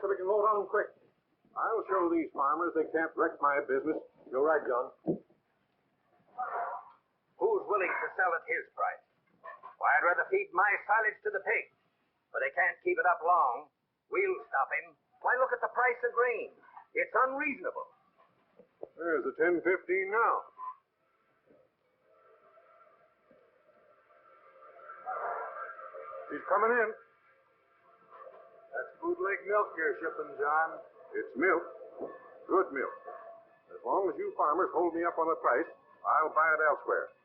so we can load on them quick. I'll show these farmers they can't wreck my business. You're right, John. Who's willing to sell at his price? Why, I'd rather feed my silage to the pigs. But they can't keep it up long. We'll stop him. Why, look at the price of grain. It's unreasonable. There's the 10.15 now. She's coming in. That's Food Lake milk you're shipping, John. It's milk. Good milk. As long as you farmers hold me up on the price, I'll buy it elsewhere.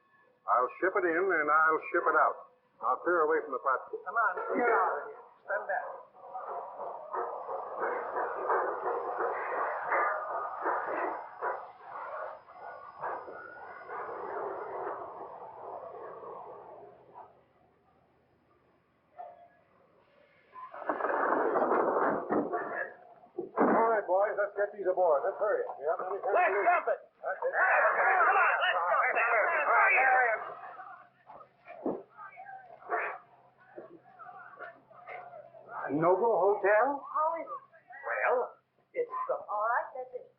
I'll ship it in and I'll ship it out. I'll clear away from the platform. Come on, clear out of here. Stand back. All right, boys, let's get these aboard. Let's hurry. We haven't any time to lose. Let's jump it. Okay. Come on, let's jump it. Noble Hotel? How is it? Well, it's the... All right, that's it.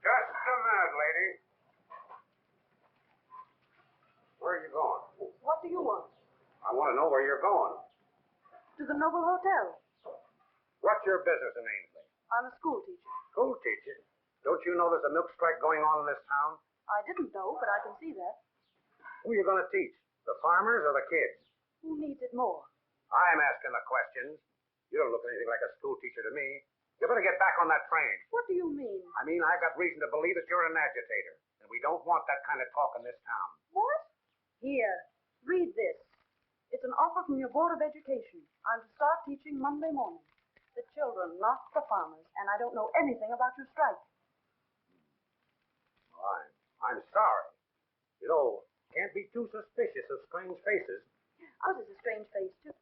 Just a minute, lady. Where are you going? What do you want? I want to know where you're going. To the Noble Hotel. What's your business in Ainsley? I'm a school teacher. School teacher? Don't you know there's a milk strike going on in this town? I didn't know, but I can see that. Who are you going to teach? The farmers or the kids? Who needs it more? I'm asking the questions. You don't look anything like a school teacher to me. You better get back on that train. What do you mean? I mean, I've got reason to believe that you're an agitator, and we don't want that kind of talk in this town. What? Here, read this. It's an offer from your Board of Education. I'm to start teaching Monday morning. The children, not the farmers, and I don't know anything about your strike. Well, I'm sorry. You know, can't be too suspicious of strange faces. Ours is a strange face, too.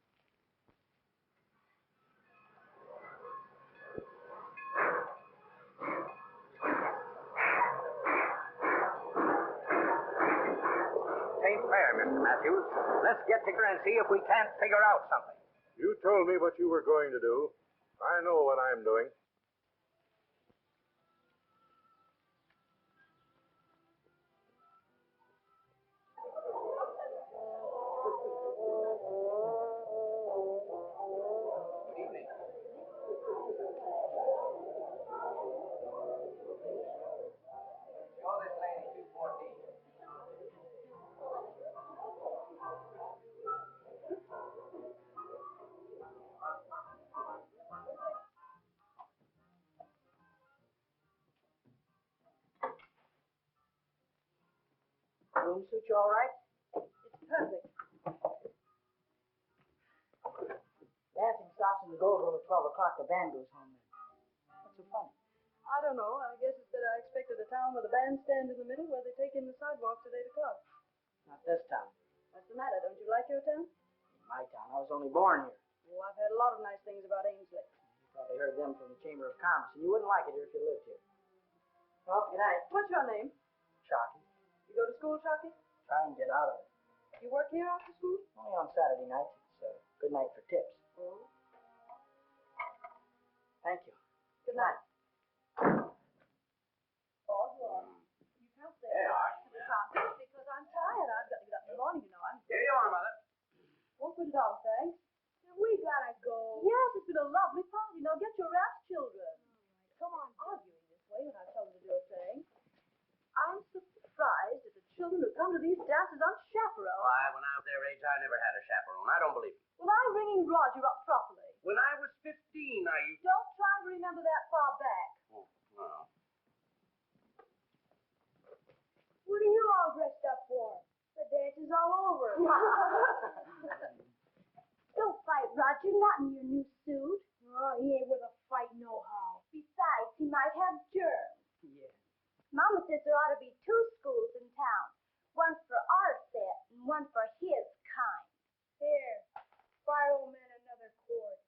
Ain't fair, Mr. Matthews. Let's get together and see if we can't figure out something. You told me what you were going to do. I know what I'm doing. Good evening. Show this lady 214. Room suit you all right? It's perfect. Dancing stops in the gold room at 12 o'clock. The band goes home then. What's so funny? I don't know. I guess it's that I expected a town with a bandstand in the middle where they take in the sidewalks at 8 o'clock. Not this town. What's the matter? Don't you like your town? My town. I was only born here. Oh, I've heard a lot of nice things about Ainsley. You probably heard them from the Chamber of Commerce, and you wouldn't like it here if you lived here. Well, good night. What's your name? Shocky. You go to school, Chucky? Try and get out of it. You work here after school? Only on Saturday nights. It's good night for tips. Oh. Thank you. Good night. Oswald, you can't stay There you are. to the concert because I'm tired. I've got to get up in the morning, you know. Here you are, Mother. Won't put it on, thanks. We gotta go. Yes, it's been a lovely party. Now get your wraps, children. Come on, arguing this way when I tell them to do a thing. I'm surprised at the children who come to these dances unchaperoned. Why, when I was their age, I never had a chaperone. I don't believe it. Well, I'm ringing Roger up properly. When I was 15, I used to... Don't try to remember that far back. Oh, well. What are you all dressed up for? The dance is all over. Don't fight, Roger. Not in your new suit. Oh, he ain't worth a fight nohow. Besides, he might have germs. Yeah. Mama says there ought to be 2 schools in town. One for our set and one for his kind. Here, buy old man another quart.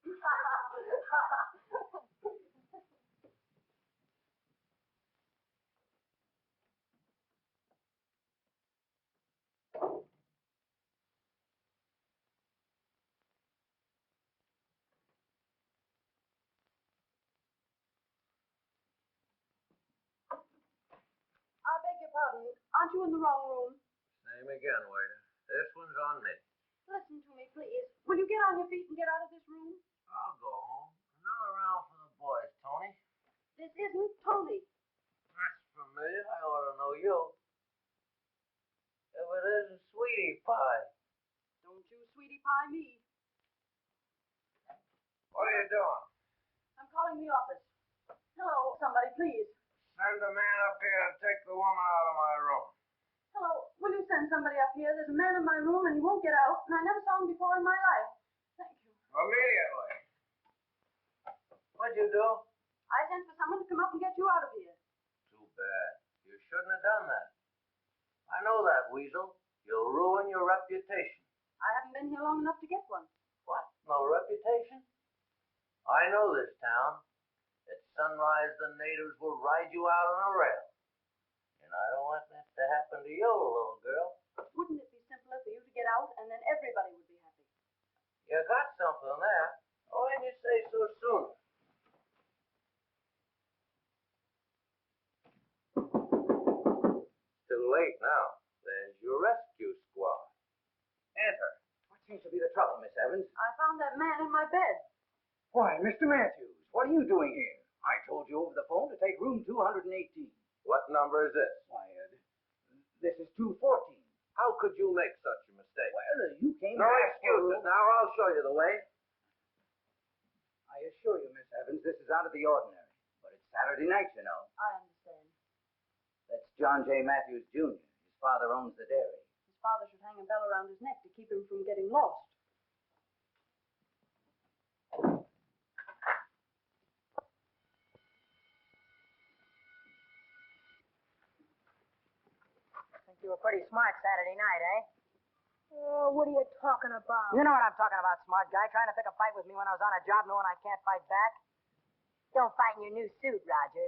pardon. Aren't you in the wrong room? Same again, waiter. This one's on me. Listen to me, please. Will you get on your feet and get out of this room? I'll go home. Another round for the boys, Tony. This isn't Tony. That's familiar. I ought to know you. If it isn't Sweetie Pie. Don't you sweetie pie me. What are you doing? I'm calling the office. Hello, somebody, please. Send a man up here and take the woman out of my room. Hello, will you send somebody up here? There's a man in my room and he won't get out, and I never saw him before in my life. Thank you. Immediately. What'd you do? I sent for someone to come up and get you out of here. Too bad. You shouldn't have done that. I know that, Weasel. You'll ruin your reputation. I haven't been here long enough to get one. What? No reputation? I know this town. At sunrise, the natives will ride you out on a rail. And I don't want that to happen to you, little girl. Wouldn't it be simpler for you to get out, and then everybody would be happy? You got something there. Why didn't you say so sooner? Too late now. There's your rescue squad. Enter. What seems to be the trouble, Miss Evans? I found that man in my bed. Why, Mr. Matthews, what are you doing here? I told you over the phone to take room 218. What number is this? Why, this is 214. How could you make such a mistake? Well, you came No to ask for a excuses. room. Now I'll show you the way. I assure you, Miss Evans, this is out of the ordinary. But it's Saturday night, you know. I understand. That's John J. Matthews, Jr. His father owns the dairy. His father should hang a bell around his neck to keep him from getting lost. You were pretty smart Saturday night, eh? Oh, what are you talking about? You know what I'm talking about, smart guy. Trying to pick a fight with me when I was on a job knowing I can't fight back. Don't fight in your new suit, Roger.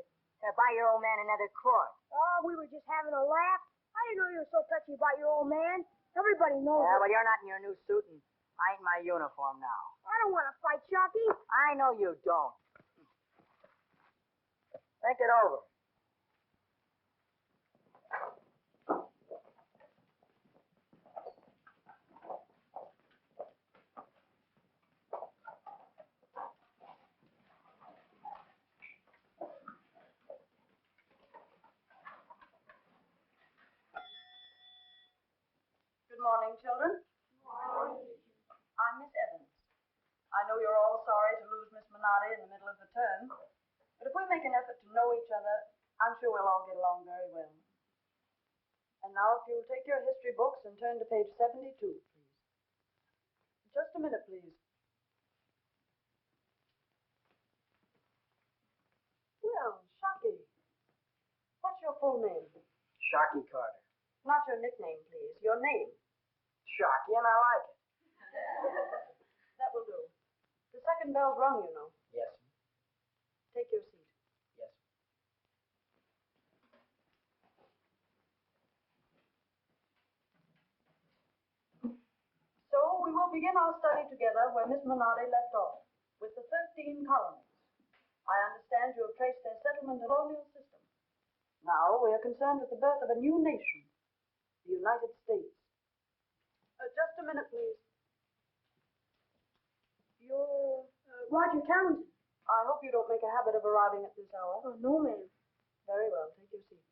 Buy your old man another quart. Oh, we were just having a laugh. I didn't know you were so touchy about your old man. Everybody knows Yeah, it. well, you're not in your new suit, and I ain't in my uniform now. I don't want to fight, Sharky. I know you don't. Think it over. Good morning, children. Good morning. I'm Miss Evans. I know you're all sorry to lose Miss Minotti in the middle of the term, but if we make an effort to know each other, I'm sure we'll all get along very well. And now, if you'll take your history books and turn to page 72, please. Just a minute, please. Well, Sharky, what's your full name? Sharky Carter. Not your nickname, please. Your name. Sharky, and I like it. That will do. The second bell's rung, you know. Yes, sir. Take your seat. Yes, sir. So we will begin our study together where Miss Minotti left off, with the 13 colonies. I understand you have traced their settlement and colonial system. Now we are concerned with the birth of a new nation, the United States. Just a minute, please. You're Roger Townsend. I hope you don't make a habit of arriving at this hour. Oh, no, ma'am. Very well. Take your seat.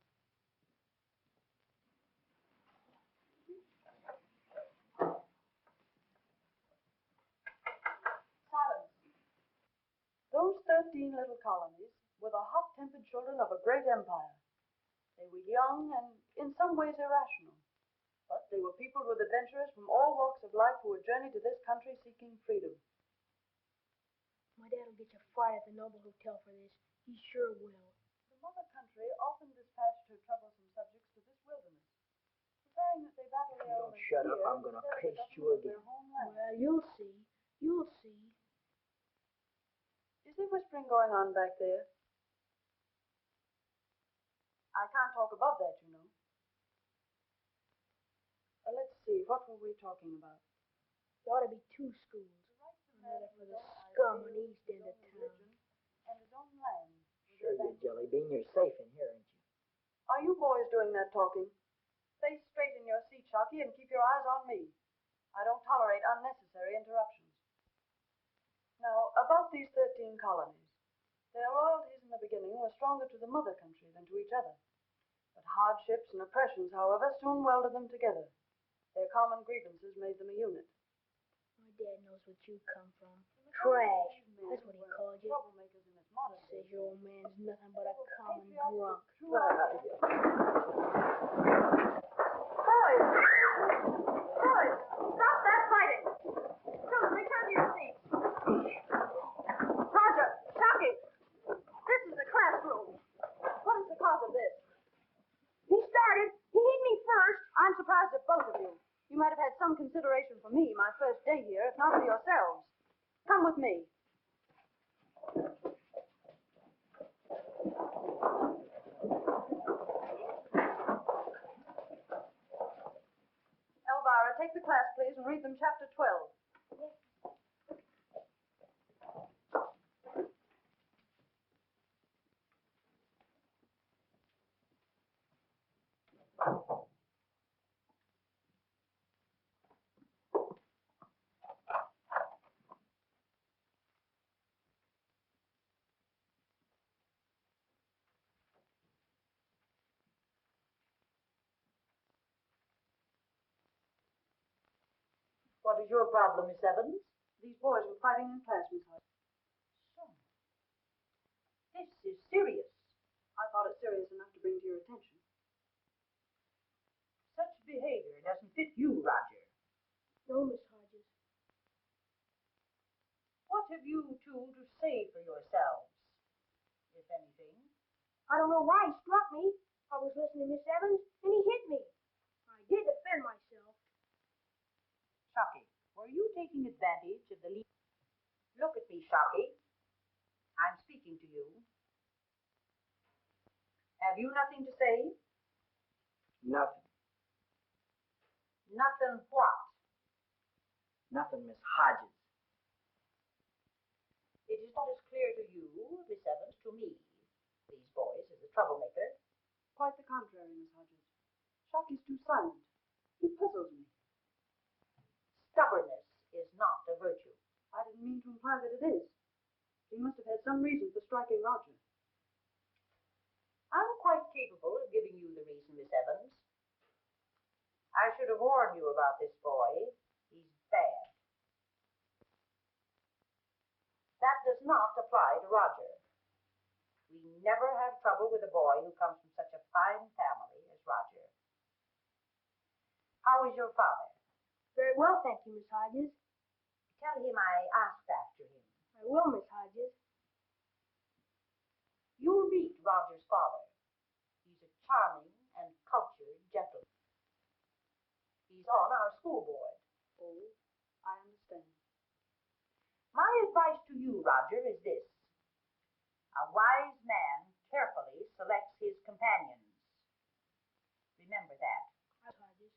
Silence. Those 13 little colonies were the hot-tempered children of a great empire. They were young and in some ways irrational, but they were peopled with adventurers from all walks of life who had journeyed to this country seeking freedom. My dad will get you fired at the Noble Hotel for this. He sure will. The mother country often dispatched her troublesome subjects to this wilderness, preparing that they battle their Don't shut up, I'm gonna paste you again. Well, you'll see. You'll see. Is there whispering going on back there? I can't talk above that, you know. Let's see, what were we talking about? There ought to be two schools. Another for the scum on the east end of town. And his own land. Sure, you jelly bean. You're safe in here, ain't you? Are you you boys doing that talking. Stay straight in your seat, Shocky, and keep your eyes on me. I don't tolerate unnecessary interruptions. Now, about these 13 colonies. Their loyalties in the beginning were stronger to the mother country than to each other. But hardships and oppressions, however, soon welded them together. Their common grievances made them a unit. My dad knows what you come from. Trash. That's what he called you. Troublemakers in this modern Says your old man's nothing but a common drunk. Boys! Boys! Stop that fighting! Children, return to your seats. Roger! Shocky! This is the classroom. What is the cause of this? He started. He hit me first. I'm surprised at both of you. You might have had some consideration for me my first day here, if not for yourselves. Come with me. Elvira, take the class, please, and read them chapter 12. What is your problem, Miss Evans? These boys were fighting in class, Miss Hodge. So, this is serious. I thought it serious enough to bring to your attention. Such behavior doesn't fit you, Roger. No, Miss Hodges. What have you two to say for yourselves, if anything? I don't know why he struck me. I was listening to Miss Evans, and he hit me. I did defend myself. Shocky, were you taking advantage of the lead? Look at me, Shocky. I'm speaking to you. Have you nothing to say? Nothing. Nothing what? Nothing, Miss Hodges. It is not as clear to you, Miss Evans, to me, these boys, as a troublemaker. Quite the contrary, Miss Hodges. Shocky's too silent. He puzzles me. Stubbornness is not a virtue. I didn't mean to imply that it is. He must have had some reason for striking Roger. I'm quite capable of giving you the reason, Miss Evans. I should have warned you about this boy. He's bad. That does not apply to Roger. We never have trouble with a boy who comes from such a fine family as Roger. How is your father? Very well, thank you, Miss Hodges. Tell him I asked after him. I will, Miss Hodges. You'll meet Roger's father. He's a charming and cultured gentleman. He's on our school board. Oh, I understand. My advice to you, Roger, is this. A wise man carefully selects his companions. Remember that. Miss Hodges.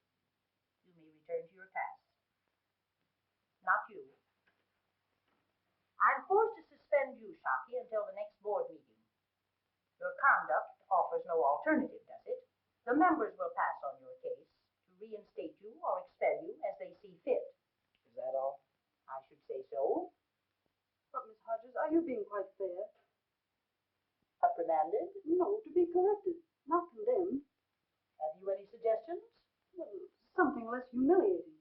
You may return to your task. Not you. I'm forced to suspend you, Shocky, until the next board meeting. Your conduct offers no alternative, does it? The members will pass on your case to reinstate you or expel you as they see fit. Is that all? I should say so. But, Miss Hodges, are you being quite fair? Reprimanded? No, to be corrected, not condemned. Have you any suggestions? Well, something less humiliating.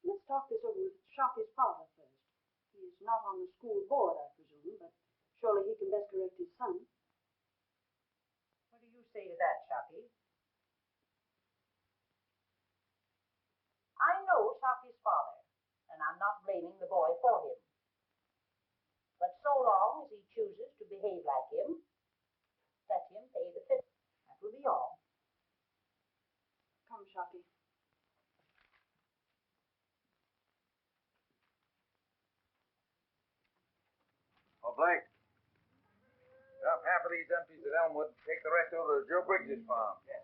Let's talk this over with Shocky's father first. He is not on the school board, I presume, but surely he can best correct his son. What do you say to that, Shocky? I know Shocky's father, and I'm not blaming the boy for him. But so long as he chooses to behave like him, let him pay the fine. That will be all. Come, Shocky. Oh, Blake. Drop half of these empties at Elmwood. Take the rest over to Joe Briggs' farm. Yes.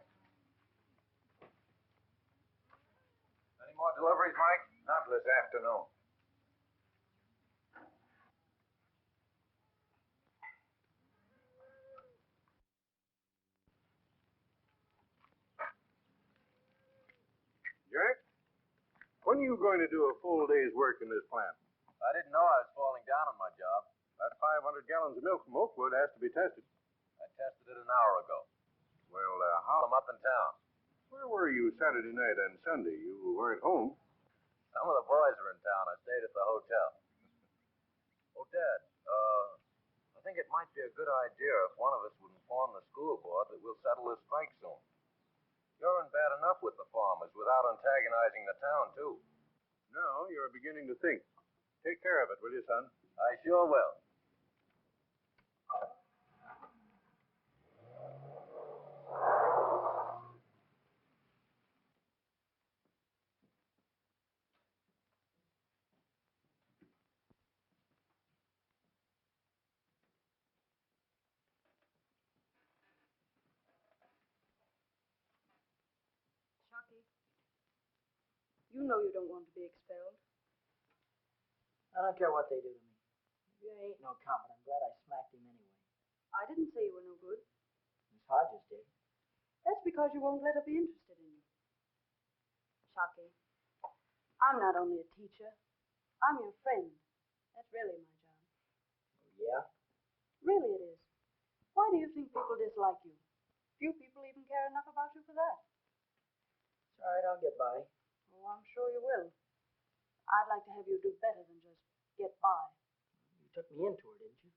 Any more deliveries, Mike? Not this afternoon. When are you going to do a full day's work in this plant? I didn't know I was falling down on my job. That 500 gallons of milk from Oakwood has to be tested. I tested it an hour ago. Well, I'm up in town. where were you Saturday night and Sunday? You weren't home. Some of the boys are in town. I stayed at the hotel. Oh, Dad, I think it might be a good idea if one of us would inform the school board that we'll settle this strike soon. You're in bad enough with the farmers without antagonizing the town, too. Now you're beginning to think. Take care of it, will you, son? I sure will. Shocky, you know you don't want to be expelled. I don't care what they do to me. You ain't no cop, but I'm glad I smacked him anyway. I didn't say you were no good. Miss Hodges did. That's because you won't let her be interested in you. Shocky, I'm not only a teacher, I'm your friend. That's really my job. Oh, yeah? Really it is. Why do you think people dislike you? Few people even care enough about you for that. It's all right, I'll get by. Oh, I'm sure you will. I'd like to have you do better than just get by. You took me into her, didn't you?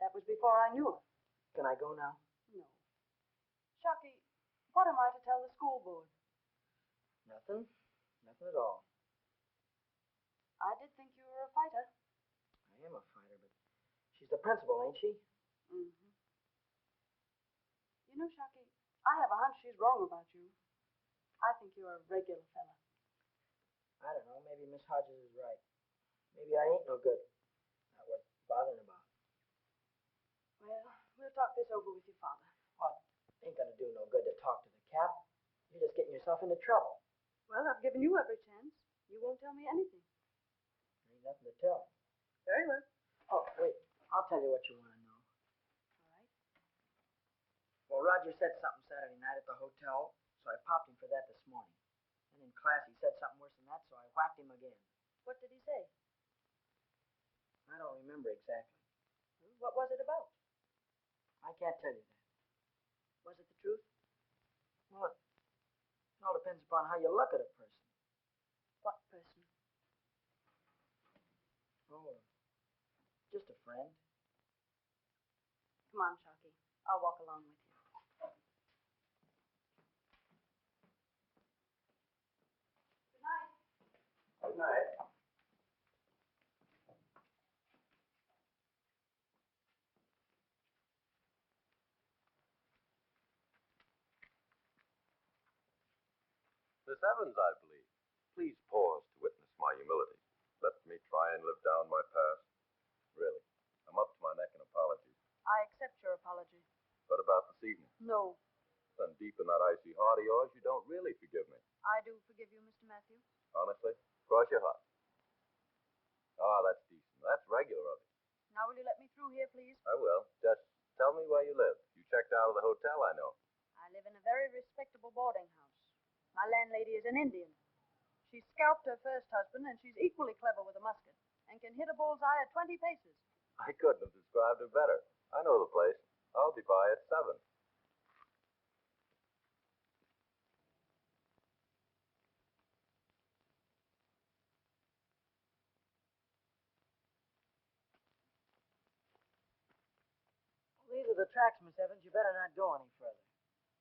That was before I knew her. Can I go now? No. Shocky, what am I to tell the school board? Nothing. Nothing at all. I did think you were a fighter. I am a fighter, but she's the principal, ain't she? Mm-hmm. You know, Shocky, I have a hunch she's wrong about you. I think you're a regular fella. I don't know. Maybe Miss Hodges is right. Maybe I ain't no good. Not worth bothering about. Well, we'll talk this over with your father. What? Ain't gonna do no good to talk to the cap. You're just getting yourself into trouble. Well, I've given you every chance. You won't tell me anything. There ain't nothing to tell. Very well. Oh, wait. I'll tell you what you want to know. All right. Well, Roger said something Saturday night at the hotel, so I popped him for that this morning. Then in class he said something worse than that, so I whacked him again. What did he say? I don't remember exactly. What was it about? I can't tell you that. Was it the truth? Well, it all depends upon how you look at a person. What person? Oh, just a friend. Come on, Shocky. I'll walk along with you. Good night. Good night. Miss Evans, I believe. Please pause to witness my humility. Let me try and live down my past. Really, I'm up to my neck in apologies. I accept your apology. What about this evening? No, Then deep in that icy heart of yours, you don't really forgive me. I do forgive you, Mr. Matthew. Honestly? Cross your heart. Ah, that's decent. That's regular of you. Now will you let me through here, please? I will. Just tell me where you live. You checked out of the hotel, I know. I live in a very respectable boarding house. My landlady is an Indian. She scalped her first husband, and she's equally clever with a musket, and can hit a bullseye at 20 paces. I couldn't have described her better. I know the place. I'll be by at 7. Well, these are the tracks, Miss Evans. You better not go any further.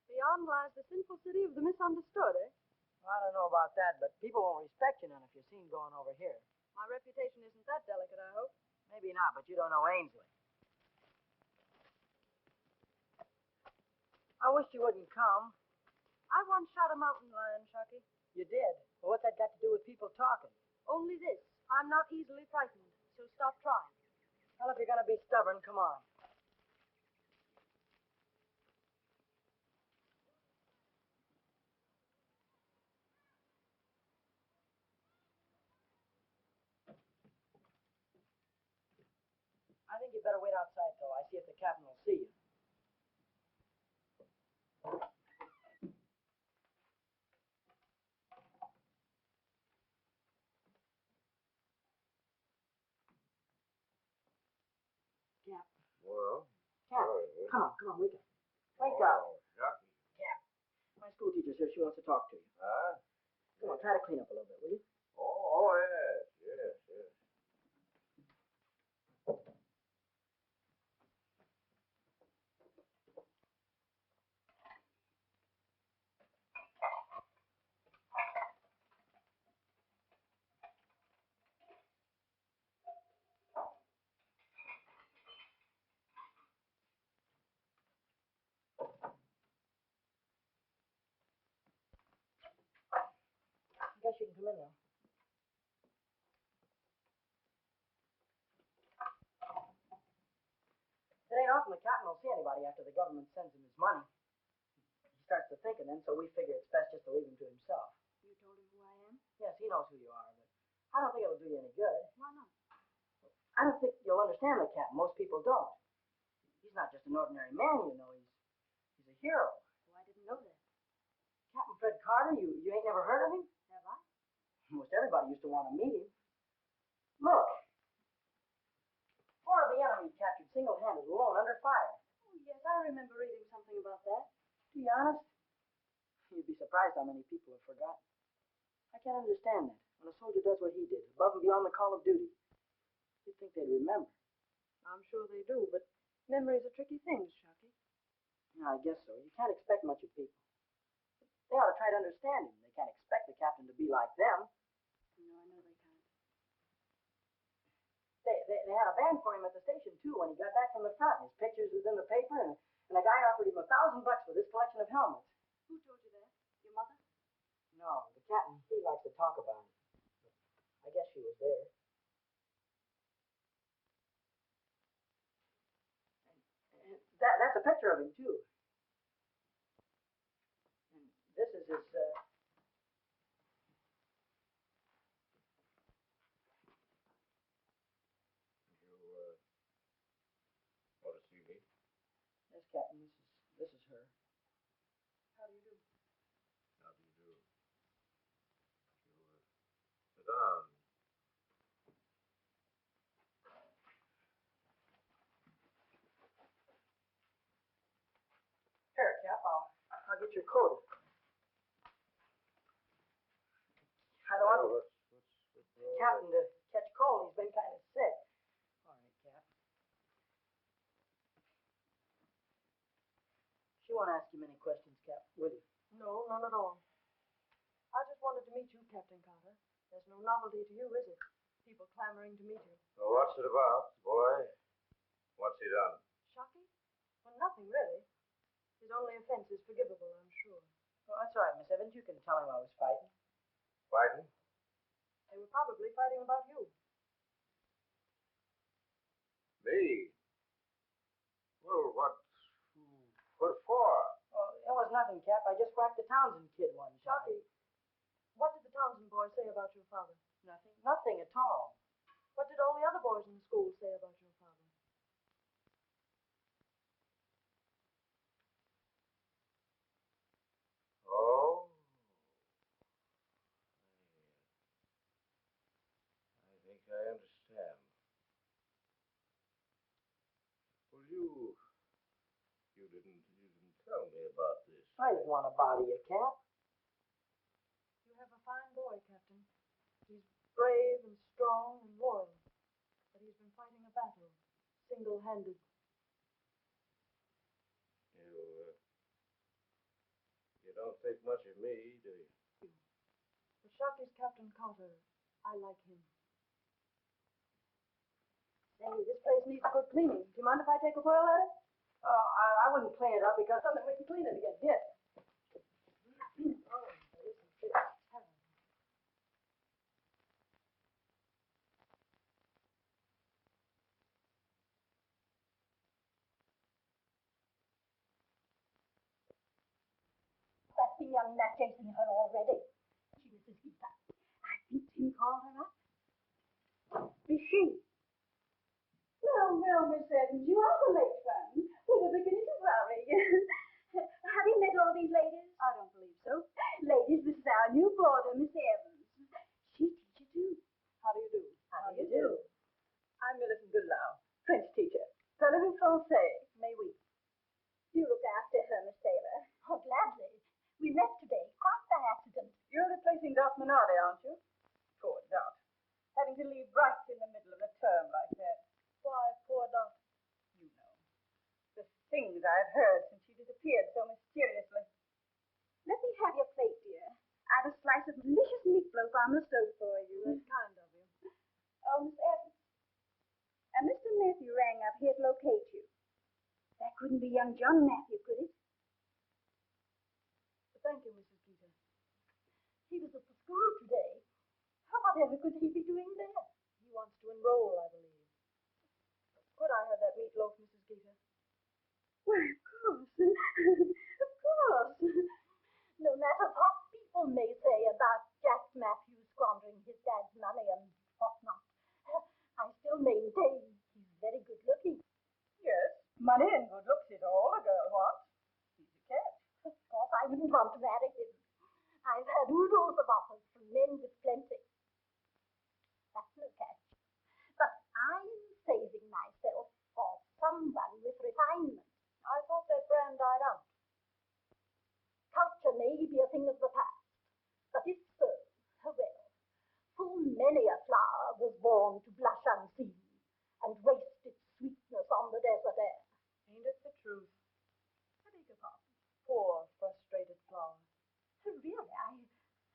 Beyond lies the sinful city of the misunderstood, eh? Well, I don't know about that, but people won't respect you none if you're seen going over here. My reputation isn't that delicate, I hope. Maybe not, but you don't know Ainsley. I wish you wouldn't come. I once shot a mountain lion, Shocky. You did. Well, what's that got to do with people talking? Only this. I'm not easily frightened, so stop trying. Well, if you're going to be stubborn, come on. I think you better wait outside till I see if the captain will see you. Well, Cap, come on, wake up. Wake up. Shucky. Cap, my school teacher's here. She wants to talk to you. Huh? Come on, try to clean up a little bit, will you? Oh, yes. I guess you can come in now. It ain't often the captain will see anybody after the government sends him his money. He starts to think, and then so we figure it's best just to leave him to himself. You told him who I am? Yes, he knows who you are, but I don't think it'll do you any good. Why not? I don't think you'll understand the captain. Most people don't. He's not just an ordinary man, you know. He's a hero. Oh, I didn't know that. Captain Fred Carter, you ain't never heard of him? Have I? Most everybody used to want to meet him. Look. 4 of the enemy captured single-handed, alone, under fire. Oh, yes, I remember reading something about that. To be honest, you'd be surprised how many people have forgotten. I can't understand that. When a soldier does what he did, above and beyond the call of duty, you'd think they'd remember. I'm sure they do, but memory's a tricky thing, Shucky. Yeah, I guess so. You can't expect much of people. They ought to try to understand him. They can't expect the captain to be like them. No, I know they can't. They had a band for him at the station, too, when he got back from the front. His pictures was in the paper, and a guy offered him $1,000 for this collection of helmets. Who told you that? Your mother? No, the captain, he likes to talk about it. I guess she was there. And that's a picture of him, too. And this is his, Want to see me? Yes, Captain, this is her. How do you do? How do you do? Sit down. Here, Cap, I'll get your coat. I don't want What's Captain to catch cold. He's been kind of sick. All right, Cap. She won't ask you many questions, Cap, will you? No, none at all. I just wanted to meet you, Captain Carter. There's no novelty to you, is it? People clamoring to meet you. Well, what's it about, boy? What's he done? Shucky? Well, nothing really. His only offense is forgivable, I'm sure. Oh, that's all right, Miss Evans. You can tell him I was fighting. Fighting? They were probably fighting about you. Me? Well, what for? Oh, it was nothing, Cap. I just whacked the Townsend kid one time. Shucky, what did the Townsend boy say about your father? Nothing. Nothing at all. What did all the other boys in the school say about your father? Oh. I think I understand. Well, you didn't tell me about this. I didn't want to bother you, Cap. You have a fine boy, Captain. He's brave and strong and loyal. But he's been fighting a battle, single-handed. You don't think much of me, do you? But Shucky's Captain Carter. I like him. Say, this place needs a good cleaning. Do you mind if I take a whirl at it? I wouldn't clean it up because something we can clean it again. Here. Oh, this is terrible. That's the young nut chasing her already. She was his keeper. I think Tim called her up. Is she? Well, Miss Evans, you are the late one. We were beginning to worry. Have you met all these ladies? I don't believe so. Ladies, this is our new boarder, Miss Evans. She teaches too. How do you do? How do you do? I'm Millicent Goodlow, French teacher. Telephone Things I've heard since she disappeared so mysteriously. Let me have your plate, dear. I've a slice of delicious meatloaf on the stove for you. That's kind of you. Oh, Miss Evans. Mr. Matthew rang up here to locate you. That couldn't be young John Matthew, could it? Thank you, Mrs. Geeter. He was at the school today. Whatever could he be doing there? He wants to enroll, I believe. Could I have that meatloaf, Mrs. Geeter? Why, of course. Of course. No matter what people may say about Jack Matthews squandering his dad's money and whatnot, I still maintain he's very good looking. Yes, money and good looks is all a girl wants. He's a catch. Of course, I wouldn't want to marry him. I've had oodles of offers from men with plenty. That's no catch. But I'm saving myself for someone with refinement. I thought that brand died out. Culture may be a thing of the past, but if so, well, full many a flower was born to blush unseen and waste its sweetness on the desert air. Ain't it the truth? I beg your pardon. Poor, frustrated flower. Really,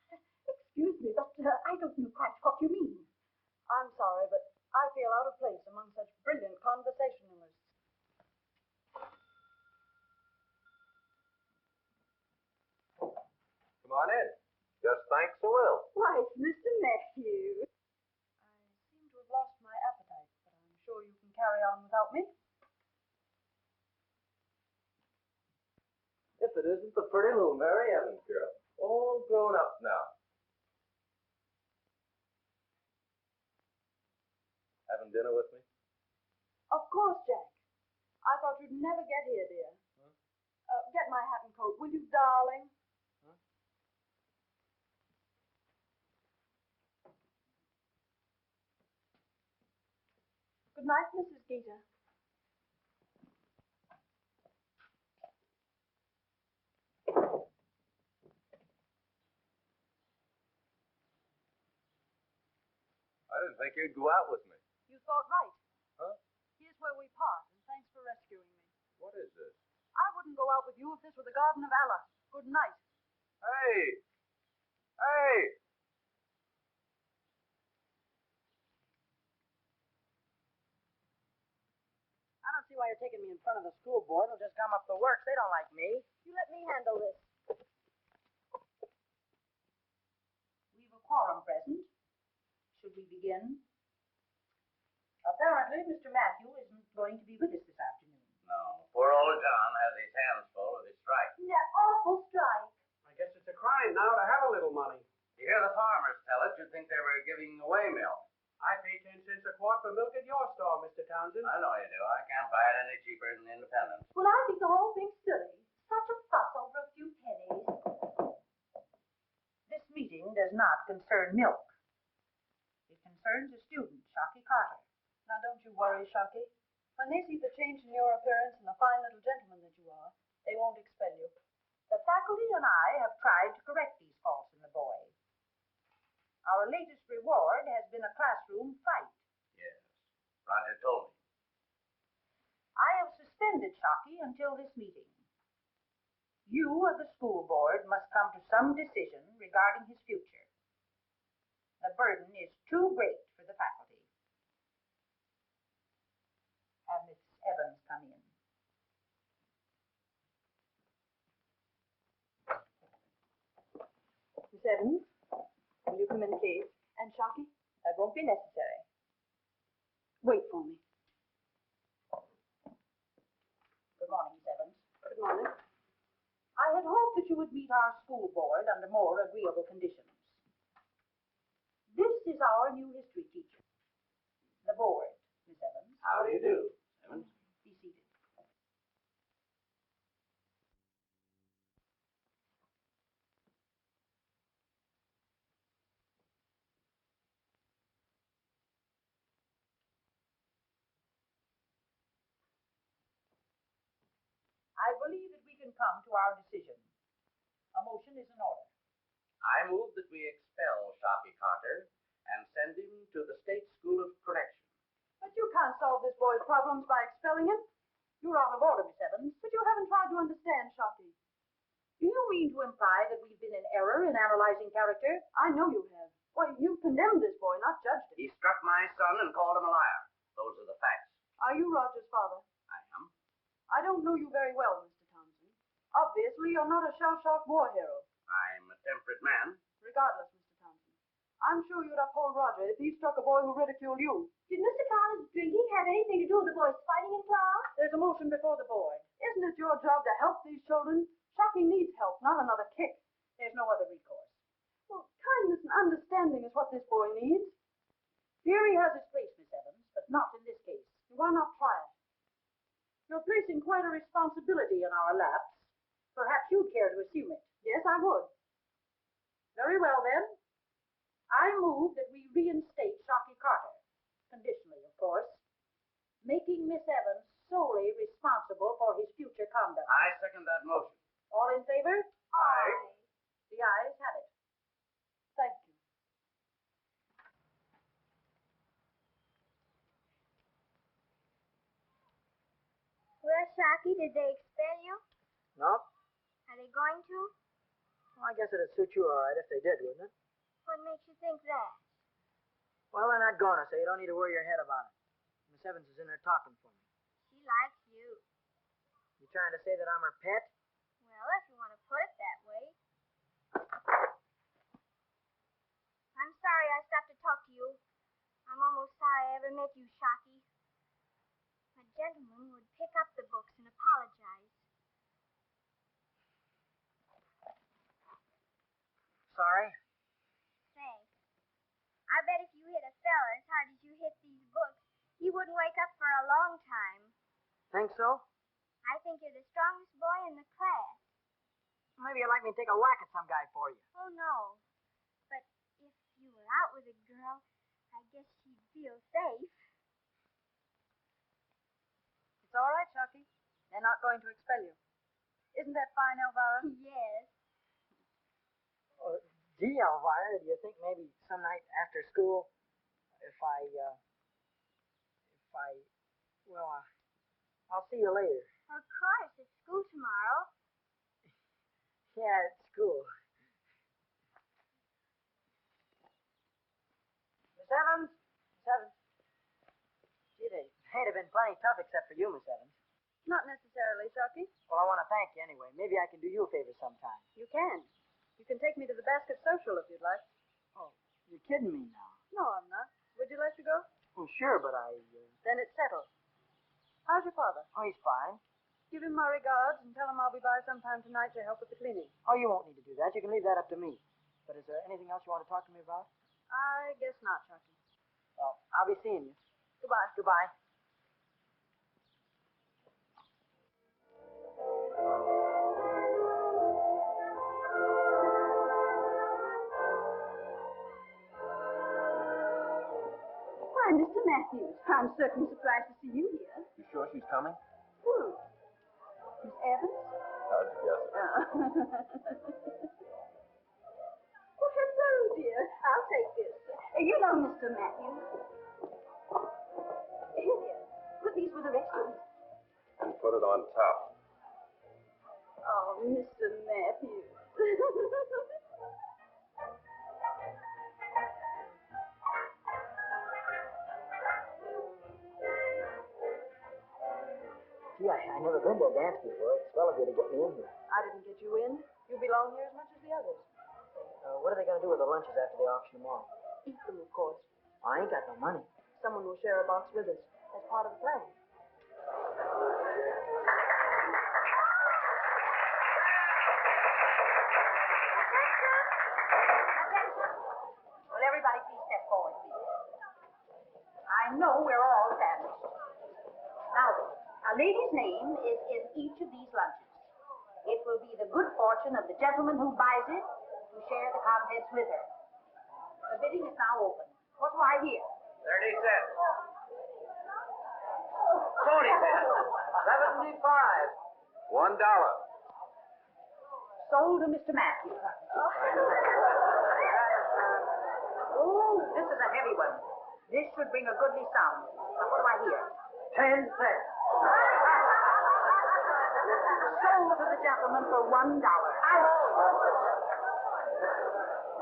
excuse me, but I don't know quite what you mean. I'm sorry, but I feel out of place among such brilliant conversationalists. Come on in. Just thanks a will. Why, it's Mr. Matthew. I seem to have lost my appetite, but I'm sure you can carry on without me. If it isn't the pretty little Mary Evans girl, all grown up now. Having dinner with me? Of course, Jack. I thought you'd never get here, dear. Huh? Get my hat and coat, will you, darling? Huh? Good night, Mrs. Geeter. I didn't think you'd go out with me. You thought right. Huh? Here's where we part, and thanks for rescuing me. What is this? I wouldn't go out with you if this were the Garden of Allah. Good night. Hey! Hey! I don't see why you're taking me in front of the school board. It'll just gum up the works. They don't like me. You let me handle this. We've a quorum present. Should we begin? Apparently, Mr. Matthew isn't going to be with us this afternoon. No, poor old John has his hands full with his strike. That awful strike. I guess it's a crime now to have a little money. You hear the farmers tell it, you'd think they were giving away milk. I pay 10 cents a quart for milk at your store, Mr. Townsend. I know you do. I can't buy it any cheaper than Independence. Well, I think the whole thing's silly. Such a fuss over a few pennies. This meeting does not concern milk. It concerns a student, Shocky Carter. Now, don't you worry, Shocky. When they see the change in your appearance and the fine little gentleman that you are, they won't expel you. The faculty and I have tried to correct these faults in the boy. Our latest reward has been a classroom fight. Yes, Roger told me. I have suspended Shocky until this meeting. You of the school board must come to some decision regarding his future. The burden is too great for the faculty. Have Miss Evans come in. Miss Evans, will you come in, please? And Shocky, that won't be necessary. Wait for me. Good morning, Miss Evans. Good morning. I had hoped that you would meet our school board under more agreeable conditions. This is our new history teacher. The board, Miss Evans. How do you do, Evans? Be seated. I believe that we can come to our decision. A motion is in order. I move that we expel Shocky Carter and send him to the State School of Correction. But you can't solve this boy's problems by expelling him. You're out of order, Miss Evans. But you haven't tried to understand, Shocky. Do you mean to imply that we've been in error in analyzing character? I know you have. Why, you condemned this boy, not judged him. He struck my son and called him a liar. Those are the facts. Are you Roger's father? I am. I don't know you very well, Mr. Townsend. Obviously, you're not a shell-shocked war hero. I'm a temperate man. Regardless, Mr. Townsend, I'm sure you'd uphold Roger if he struck a boy who ridiculed you. Did Mr. Collins' drinking have anything to do with the boys fighting in class? There's a motion before the board. Isn't it your job to help these children? Shocky needs help, not another kick. There's no other recourse. Well, kindness and understanding is what this boy needs. Theory has its place, Miss Evans, but not in this case. Why not try it? You're placing quite a responsibility in our laps. Perhaps you'd care to assume it. Yes, I would. Very well, then. I move that we reinstate Shocky Carter, conditionally, of course, making Miss Evans solely responsible for his future conduct. I second that motion. All in favor? Aye. The ayes have it. Thank you. Well, Shocky, did they expel you? Nope. Are they going to? Well, I guess it'd suit you all right if they did, wouldn't it? What makes you think that? Well, they're not gonna, so you don't need to worry your head about it. Miss Evans is in there talking for me. She likes you. You trying to say that I'm her pet? Well, if you want to put it that way. I'm sorry I stopped to talk to you. I'm almost sorry I ever met you, Shocky. A gentleman would pick up the books and apologize. Sorry? Thanks. I bet if you hit a fella as hard as you hit these books, he wouldn't wake up for a long time. Think so? I think you're the strongest boy in the class. Maybe you'd like me to take a whack at some guy for you. Oh, no. But if you were out with a girl, I guess she'd feel safe. It's all right, Shocky. They're not going to expel you. Isn't that fine, Elvira? Yes. Gee, Elvira, do you think maybe some night after school, I'll see you later. Of course, it's school tomorrow. Yeah, it's school. Miss Evans? Miss Evans? Gee, they had have been plenty tough except for you, Miss Evans. Not necessarily, Shocky. Well, I want to thank you anyway. Maybe I can do you a favor sometime. You can. You can take me to the basket social if you'd like. Oh, you're kidding me now. No, I'm not. Would you like to go? Well, sure, but I... Then it's settled. How's your father? Oh, he's fine. Give him my regards and tell him I'll be by sometime tonight to help with the cleaning. Oh, you won't need to do that. You can leave that up to me. But is there anything else you want to talk to me about? I guess not, Shocky. Well, I'll be seeing you. Goodbye. Goodbye. Why, Mr. Matthews, I'm certainly surprised to see you here. You sure she's coming? Who? Miss Evans? How'd you guess it? Oh, hello, dear. I'll take this. You know, Mr. Matthews. Here, dear. Put these with the rest of them. And put it on top. Oh, Mr. Matthews. Gee, I never been to a dance before. It's swell of you to get me in here. I didn't get you in. You belong here as much as the others. What are they going to do with the lunches after they auction them off? Eat them, of course. I ain't got no money. Someone will share a box with us. That's part of the plan. Will everybody please step forward, please? I know we're all famished. Now, a lady's name is in each of these lunches. It will be the good fortune of the gentleman who buys it to share the contents with her. The bidding is now open. What do I hear? 30 cents. 40 cents. 75. $1. Sold to Mr. Matthews. Oh, this is a heavy one. This should bring a goodly sum. Now, what do I hear? 10 cents. Sold to the gentleman for $1.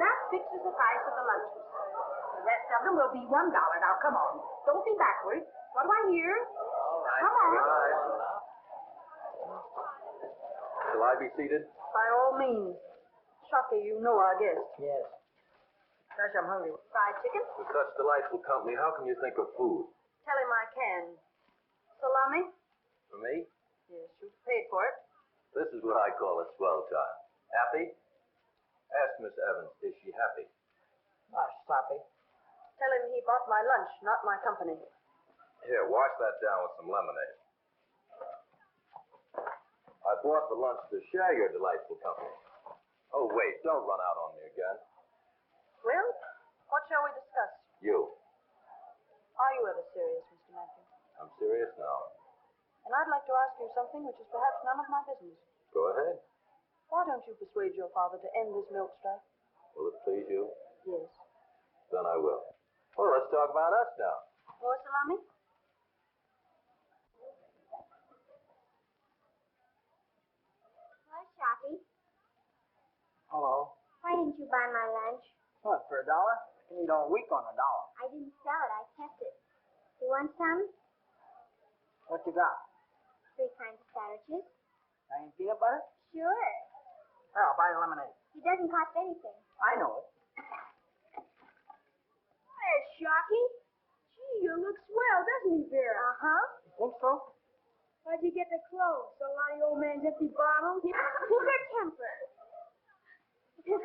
That fixes the price of the lunches. The rest of them will be $1. Now, come on. Don't be backward. What do I hear? All right. Come on. Shall I be seated? By all means. Shocky, you know our guest. Yes. Gosh, I'm hungry. Fried chicken? With such delightful company, how can you think of food? Tell him I can. Salami? For me? Yes, you paid for it. This is what I call a swell time. Happy? Ask Miss Evans, is she happy? Gosh, sloppy. Tell him he bought my lunch, not my company. Here, wash that down with some lemonade. I bought the lunch to share your delightful company. Oh, wait, don't run out on me again. Well, what shall we discuss? You. Are you ever serious, Mr. Matthew? I'm serious now. And I'd like to ask you something which is perhaps none of my business. Go ahead. Why don't you persuade your father to end this milk strike? Will it please you? Yes. Then I will. Well, let's talk about us now. More salami? Hello, Shocky. Hello. Why didn't you buy my lunch? What, for $1? I can eat all week on $1. I didn't sell it. I kept it. You want some? What you got? 3 kinds of sandwiches. Plain peanut butter? Sure. Well, I'll buy the lemonade. It doesn't cost anything. I know it. Hey, Shocky. Gee, you look swell, doesn't he, Vera? Uh-huh. You think so? Where'd you get the clothes? So a lot of your old man's empty bottles? Keep your temper. You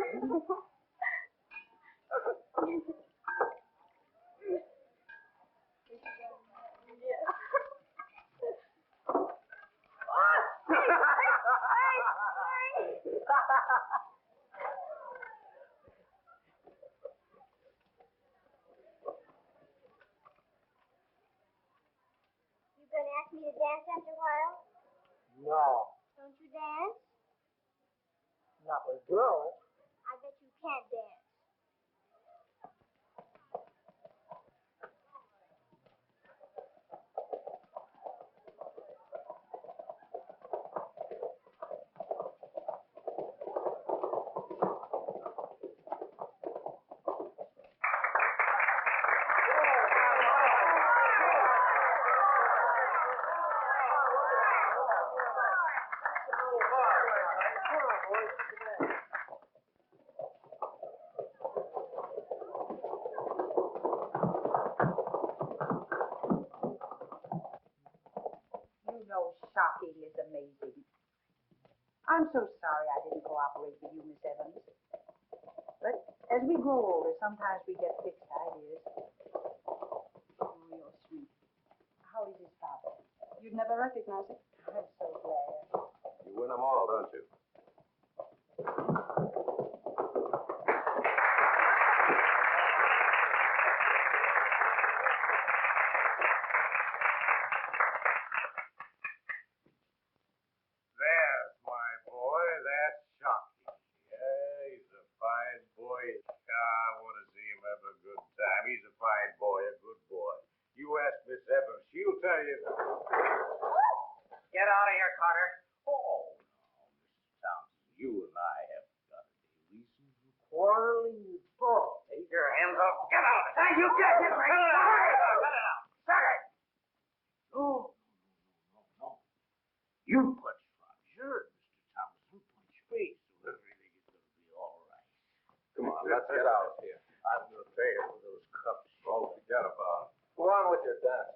gonna ask me to dance after a while? No. Don't you dance? Not with girls. I bet you can't dance. You know, shocking is amazing. I'm so sorry I didn't cooperate with you, Miss Evans. But as we grow older, sometimes we get fixed ideas. Oh, you're sweet. How is his father? You'd never recognize it. I'm so glad. You win them all, don't you? There's my boy. That's Shocky. Yeah, he's a fine boy. I want to see him have a good time. He's a fine boy, a good boy. You ask Miss Evans, she'll tell you. Get out of here, Carter. Oh, no, Mr. Thompson, you and I haven't got any reason for quarreling at all. Take your hands off. Get out of it. Hey, you get it. Cut it out. Cut it out. Suck it. No. You punch Roger, Mr. Thompson punch me, so everything is going to be all right. Come on, let's get out of here. I'm going to pay for those cups. Oh, forget about it. Go on with your dance.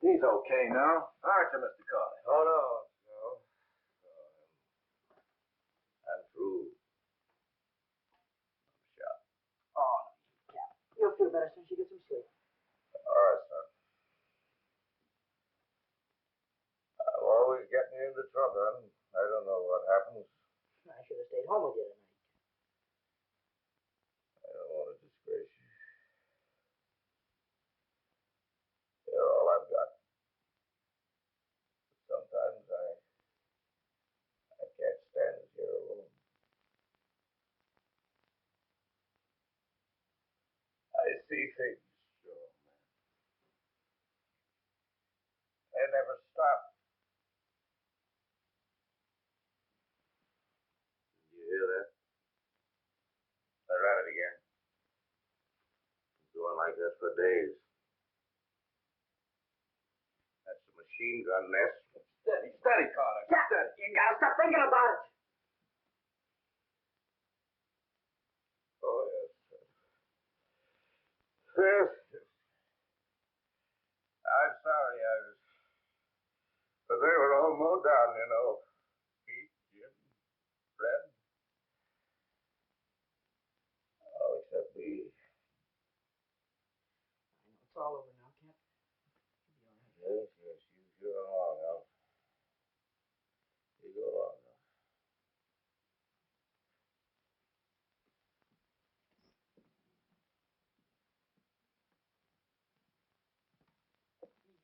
He's okay now, aren't you, Mr. Carter? Oh, no. I'm through. I'm shot. Oh, yeah. You'll feel better as soon as you get some sleep. All right, son. I'm always getting into trouble, and I don't know what happens. I should have stayed home with you tonight. I don't want to disgrace you. You're all I've got. But sometimes I pigs. Oh, man. They never stop. Did you hear that? They're at it again. Going like this for days. That's a machine gun nest. Steady, steady, Carter. Steady. You gotta stop thinking about it. Oh, yes. Yes. I'm sorry, but they were all mowed down, you know. Pete, Jim, Fred. Oh, except me. It's all over now, Cap. Yes, yes, you go along now. You go along now.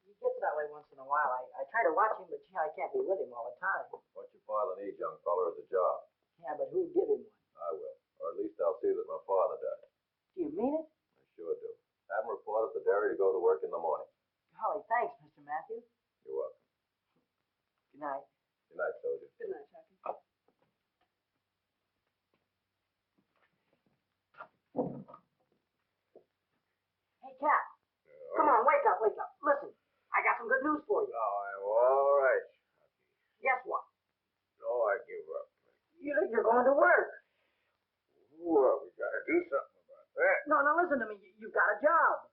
He gets that way once in a while. I try to watch him, but gee, I can't be with him all the time. What your father needs, young fella, is a job. Yeah, but who'd give him one? I will. Or at least I'll see that my father does. Do you mean it? I sure do. Have him report at the dairy to go to work in the morning. Golly, thanks, Mr. Matthews. You're welcome. Good night. Good night, soldier. Good night, Chucky. Hey, Cap. Come on, wake up, wake up. Listen, I got some good news for you. Oh, I'm all right. Guess what? Oh, I give up. You're going to work. Well, we gotta do something about that. No, listen to me. You've got a job.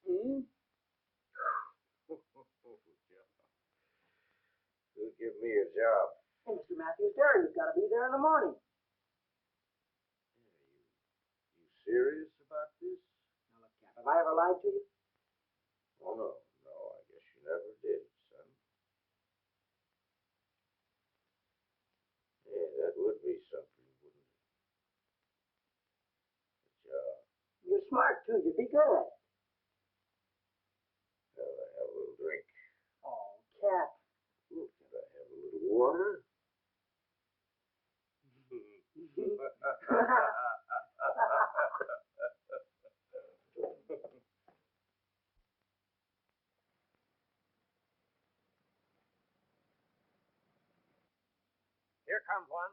Hmm? Who'll give me a job? Hey, Mr. Matthews, there. You've got to be there in the morning. You serious about this? Now, look, Cap, have I ever lied to you? Oh, no. No, I guess you never did, son. Yeah, that would be something, wouldn't it? A job. You're smart, too. You'd be good at it. Well, I have a little drink. Oh, Cap. Ooh, can I have a little water? Here comes one.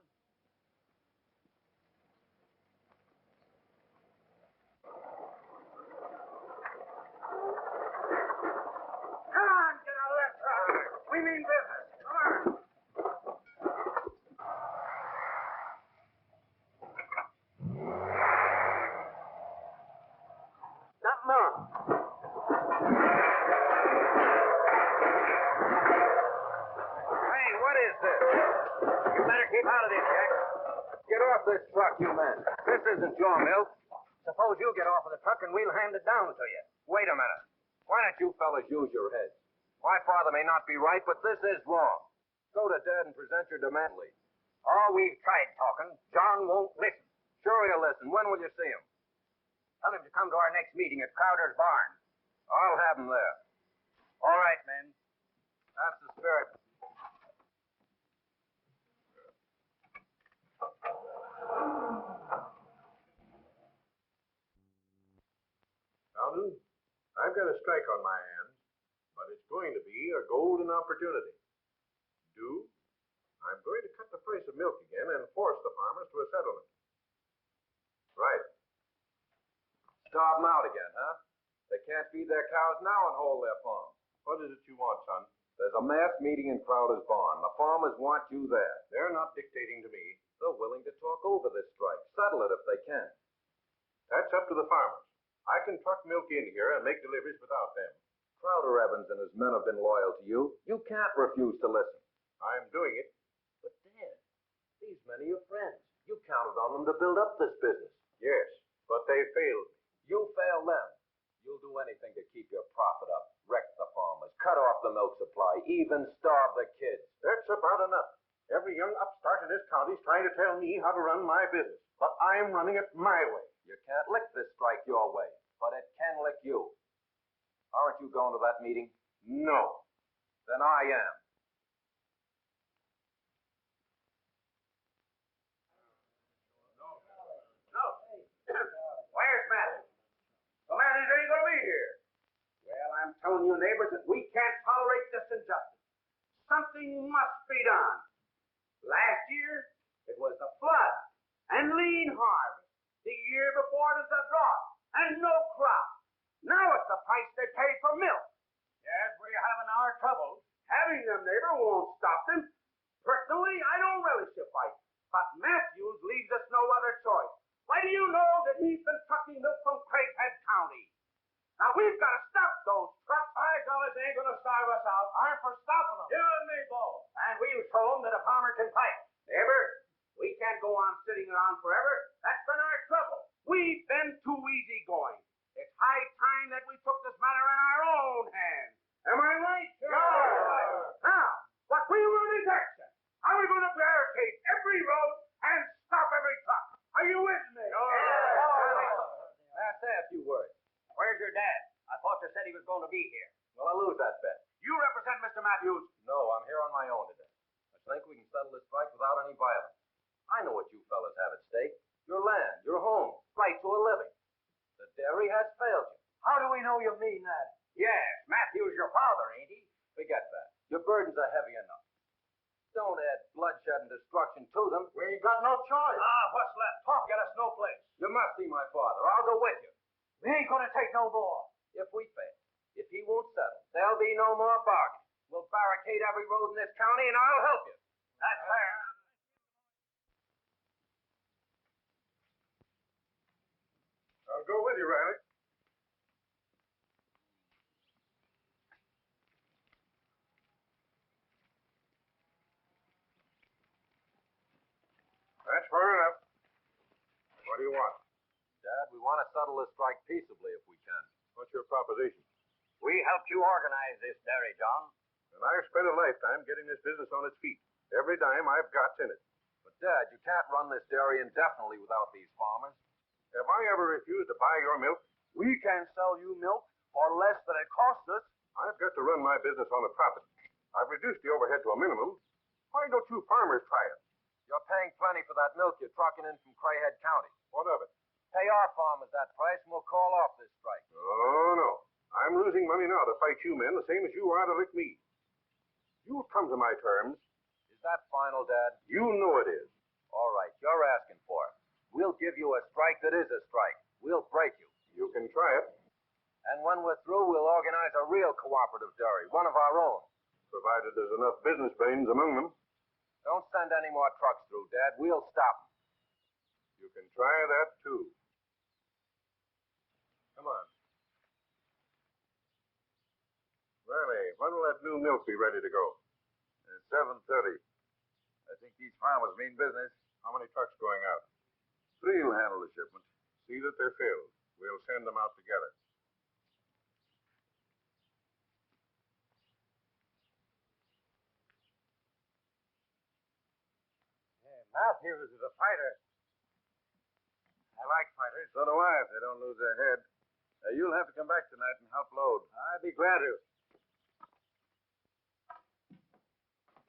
Come on, get out of that truck. We mean business. Come on. Something wrong. Hey, what is this? You better keep out of this, Jack. Get off this truck, you men. This isn't your milk. Suppose you get off of the truck and we'll hand it down to you. Wait a minute. Why don't you fellas use your heads? My father may not be right, but this is wrong. Go to Dad and present your demand. Oh, we've tried talking. John won't listen. Sure he'll listen. When will you see him? Tell him to come to our next meeting at Crowder's barn. I'll have him there. All right, men. That's the spirit. Alden, I've got a strike on my hands, but it's going to be a golden opportunity. Do? I'm going to cut the price of milk again and force the farmers to a settlement. Right. Starve them out again, huh? They can't feed their cows now and hold their farm. What is it you want, son? There's a mass meeting in Crowder's barn. The farmers want you there. They're not dictating to me. They're willing to talk over this strike. Settle it if they can. That's up to the farmers. I can truck milk in here and make deliveries without them. Crowder Evans and his men have been loyal to you. You can't refuse to listen. I'm doing it. But, Dad, these men are your friends. You counted on them to build up this business. Yes, but they failed me. You fail them. You'll do anything to keep your profit up, wreck the farmers, cut off the milk supply, even starve the kids. That's about enough. Every young upstart in this county's trying to tell me how to run my business, but I'm running it my way. You can't lick this strike your way, but it can lick you. Aren't you going to that meeting? No. Then I am. Where's Matthews? The man is telling you neighbors that we can't tolerate this injustice. Something must be done. Last year, it was the flood and lean harvest. The year before, it was a drought and no crop. Now it's the price they pay for milk. Yes, we're having our troubles. Having them, neighbor, won't stop them. Personally, I don't relish a fight, but Matthews leaves us no other choice. Why do you know that he's been trucking milk from Craighead County? Now, we've got to stop those trucks. High dollars ain't going to starve us out. I'm for stopping them. You and me both. And we'll show them that a farmer can fight. Neighbor, we can't go on sitting around forever. That's been our trouble. We've been too easy going. It's high time that we took this matter in our own hands. Am I right? Sure. Now, what we want is action. How are we going to barricade every road and stop every truck? Are you with me? Now, say a few words. Where's your dad? I thought you said he was going to be here. Will I lose that bet? You represent Mr. Matthews. No, I'm here on my own today. I think we can settle this strike without any violence. I know what you fellas have at stake. Your land, your home, right to a living. The dairy has failed you. How do we know you mean that? Yes, Matthew's your father, ain't he? Forget that. Your burdens are heavy enough. Don't add bloodshed and destruction to them. We ain't got no choice. What's left? Talk get us no place. You must see my father. I'll go with you. We ain't gonna take no more. If we fail, if he won't settle, there'll be no more bargaining. We'll barricade every road in this county, and I'll help you. That's fair. I'll go with you, Riley. That's fair enough. What do you want? Dad, we want to settle this strike peaceably if we can. What's your proposition? We helped you organize this dairy, John. And I've spent a lifetime getting this business on its feet. Every dime I've got's in it. But, Dad, you can't run this dairy indefinitely without these farmers. Have I ever refused to buy your milk? We can't sell you milk for less than it costs us. I've got to run my business on a profit. I've reduced the overhead to a minimum. Why don't you farmers try it? You're paying plenty for that milk you're trucking in from Craighead County. What of it? Pay our farmers that price, and we'll call off this strike. Oh, no. I'm losing money now to fight you men, the same as you are to lick me. You'll come to my terms. Is that final, Dad? You know it is. All right, you're asking for it. We'll give you a strike that is a strike. We'll break you. You can try it, And when we're through, we'll organize a real cooperative dairy, one of our own. provided there's enough business brains among them. Don't send any more trucks through, Dad. We'll stop them. You can try that, too. Come on. Riley, when will that new milk be ready to go? 7:30. I think these farmers mean business. How many trucks going out? 3 will handle the shipment. See that they're filled. We'll send them out together. Matthews is a fighter. I like fighters. So do I, if they don't lose their head. You'll have to come back tonight and help load. I'd be glad to.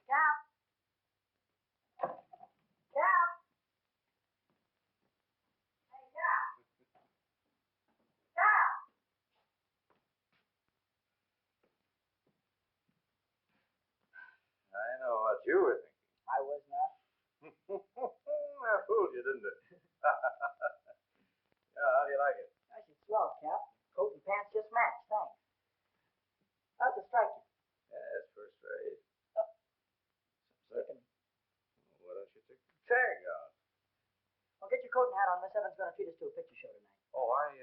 Cap. Cap. Hey, Cap. Cap. I know what you were thinking. I was not. I fooled you, didn't it? Yeah, how do you like it? Nice and swell, Cap. Coat and pants just match. Thanks. How's the striking? Yes, first rate. Second. Why don't you take the tag off? Well, get your coat and hat on. Miss Evans going to treat us to a picture show tonight. Oh, I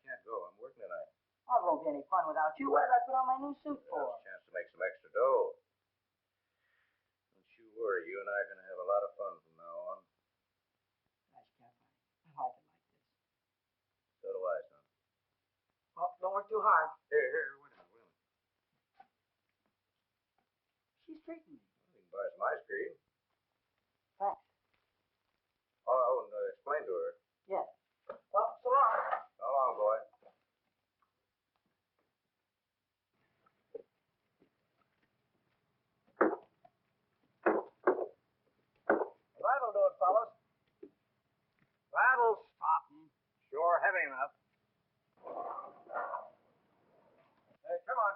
can't go. I'm working tonight. Oh, it won't be any fun without you. What did I put on my new suit for? Well, it's a chance to make some extra dough. Don't you worry. You and I are going to have a lot of fun from now on. Nice, Cap. I like it like this. So do I, son. Well, don't work too hard. Here, wait a minute. She's treating me. You can buy some ice cream. Thanks. Oh, and explain to her. Yeah. Well, so long. So long, boy. That'll do it, fellas. That'll stop 'em. Sure heavy enough. Hey, come on,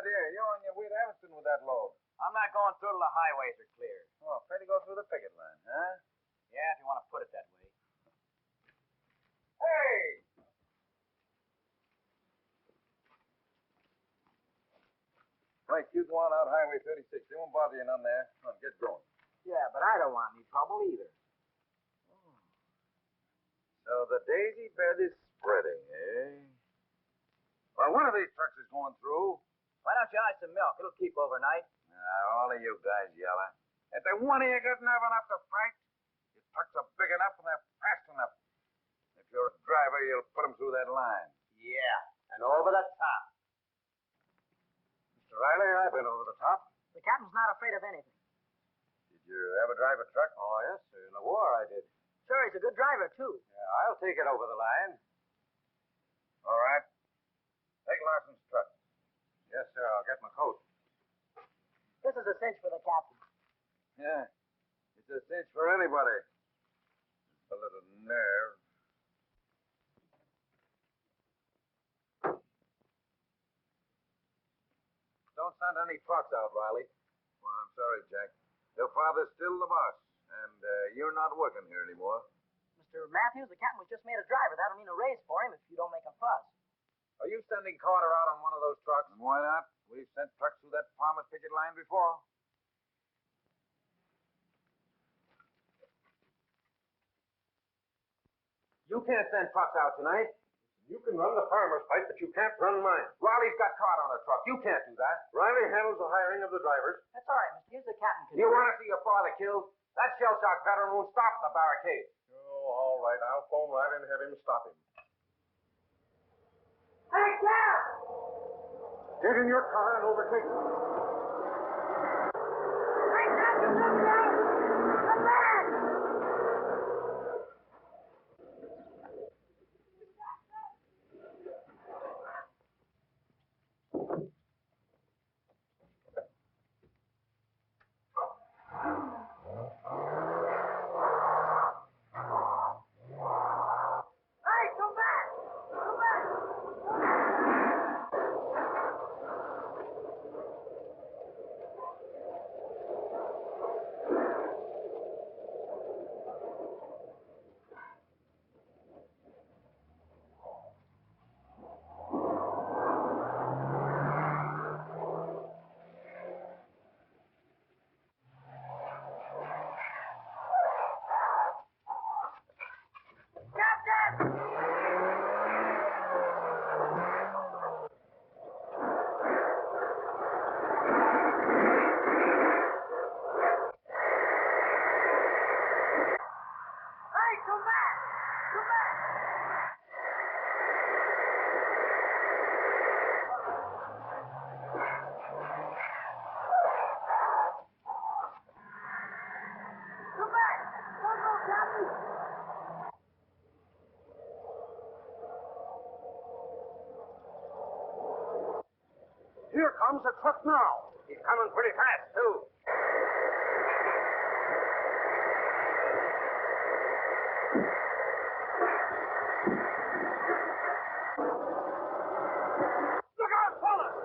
idea. You're on your way to Evanston with that load. I'm not going through till the highways are cleared. Oh, afraid to go through the picket line, huh? Yeah, if you want to put it that way. Hey! Right, you go on out Highway 36. They won't bother you none there. Come on, get going. Yeah, but I don't want any trouble either. So the daisy bed is spreading, eh? Well, one of these trucks is going through. Why don't you ice some milk? It'll keep overnight. All of you guys yelling. If they one of you got nerve enough to fight, your trucks are big enough and they're fast enough. If you're a driver, you'll put them through that line. Yeah, and over the top. Mr. Riley, I've been over the top. The captain's not afraid of anything. Did you ever drive a truck? Oh, yes, sir. In the war, I did. Sure, he's a good driver, too. Yeah, I'll take it over the line. All right. Take Larson's truck. Yes, sir. I'll get my coat. This is a cinch for the captain. Yeah. It's a cinch for anybody. Just a little nerve. Don't send any trucks out, Riley. Well, I'm sorry, Jack. Your father's still the boss, and you're not working here anymore. Mr. Matthews, the captain was just made a driver. That'll mean a raise for him if you don't make a fuss. Are you sending Carter out on one of those trucks? And why not? We've sent trucks through that farmer's picket line before. You can't send trucks out tonight. You can run the farmer's pipe, but you can't run mine. Riley's got Carter on a truck. You can't do that. Riley handles the hiring of the drivers. That's all right, Mr. Hughes. The captain can. You want to see your father killed? That shell shock veteran won't stop at the barricade. Oh, all right. I'll phone right in and have him stop him. Hey, Cap! Get in your car and overtake him. Hey, Captain, come back! Come back! Hey, come back! Come back! Captain! Hey, come back! Come back! Come back! Don't go, Captain! Here comes a truck now. He's coming pretty fast, too. Look out, fellas!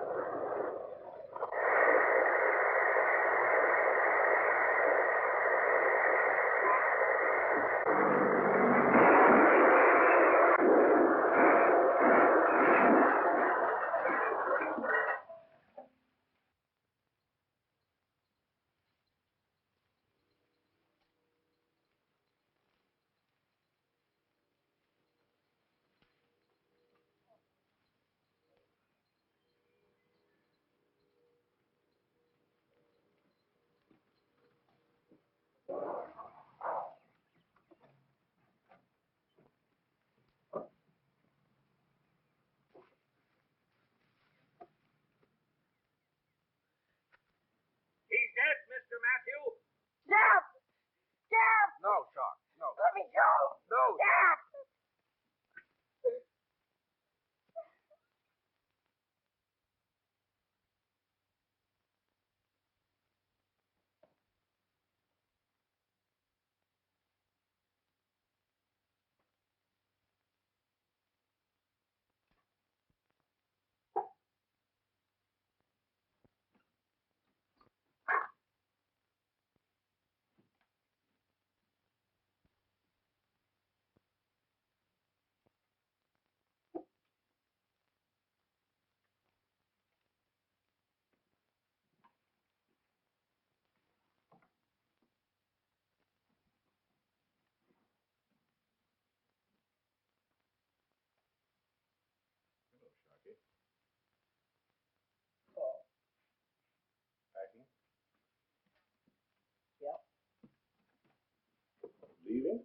Leaving?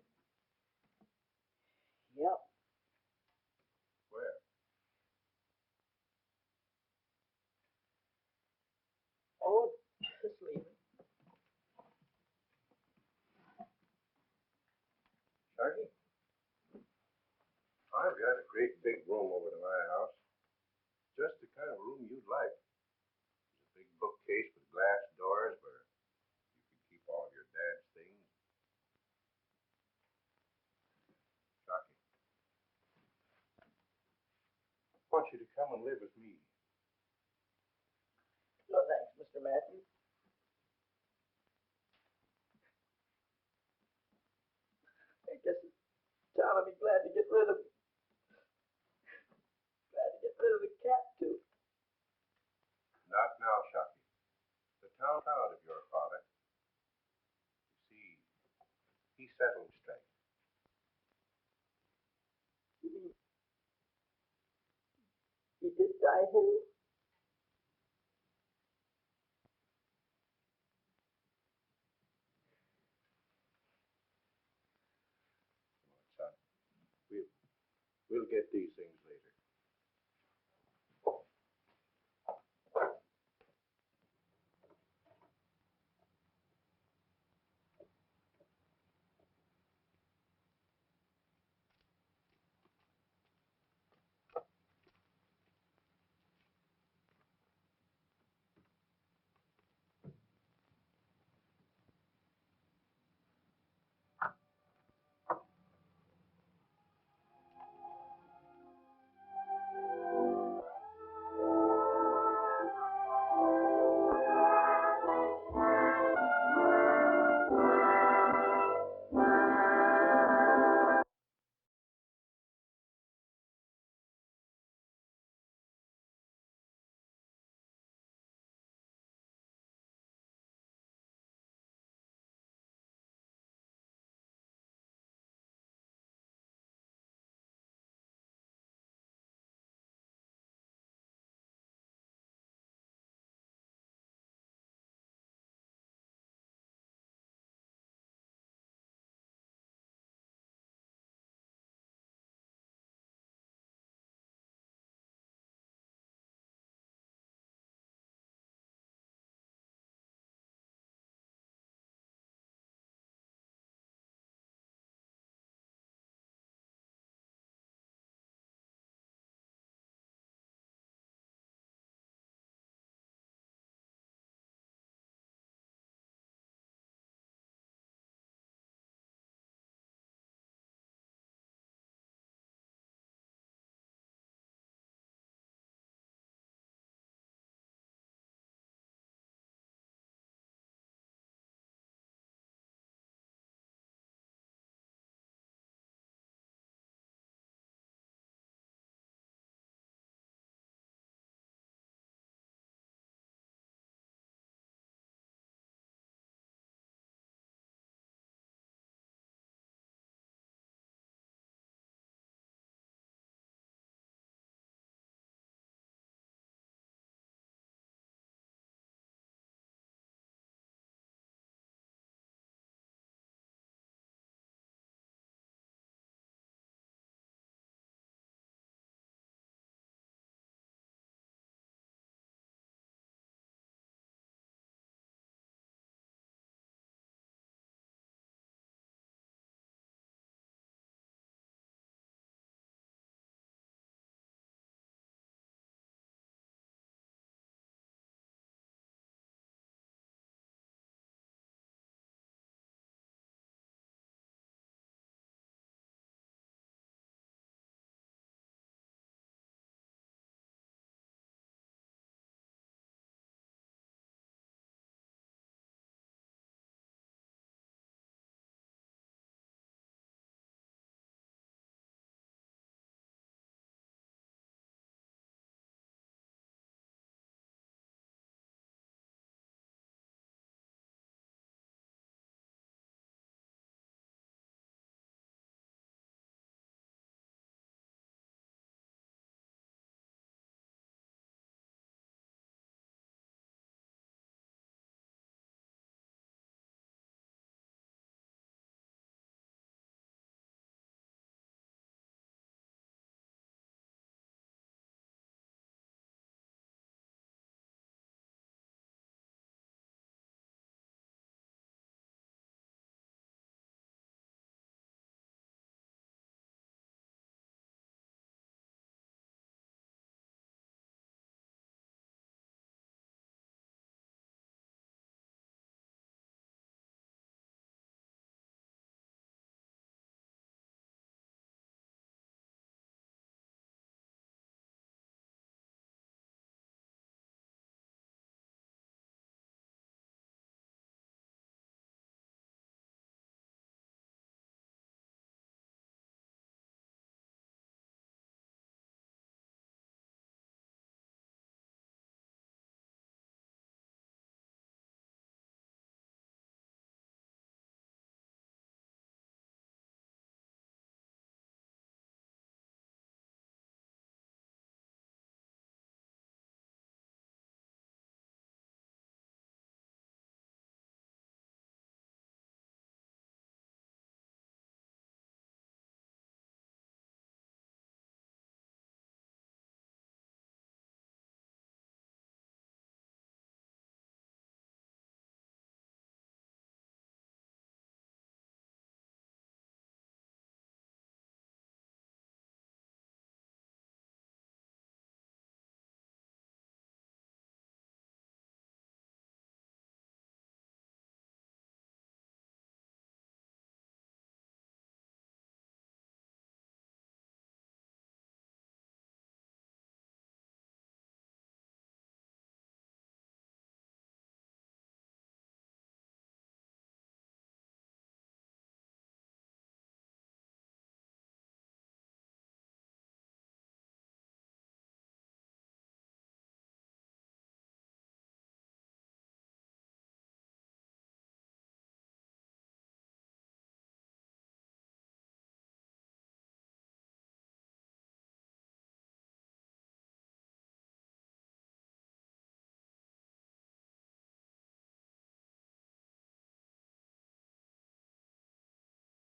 Yep. Where? Oh, just leaving. Sharky? I've got a great big room over to my house. Just the kind of room you'd like. There's a big bookcase with glass doors where you can keep all of your dad's things. Sharky, I want you to come and live with me. No thanks, Mr. Matthews. I guess it's time I'd be glad to get rid of him. Glad to get rid of the cat, too. Not now, Sharky. The town proud of your father. You see, he settled straight. You mean he did die here? Come on, son. We'll get these things later.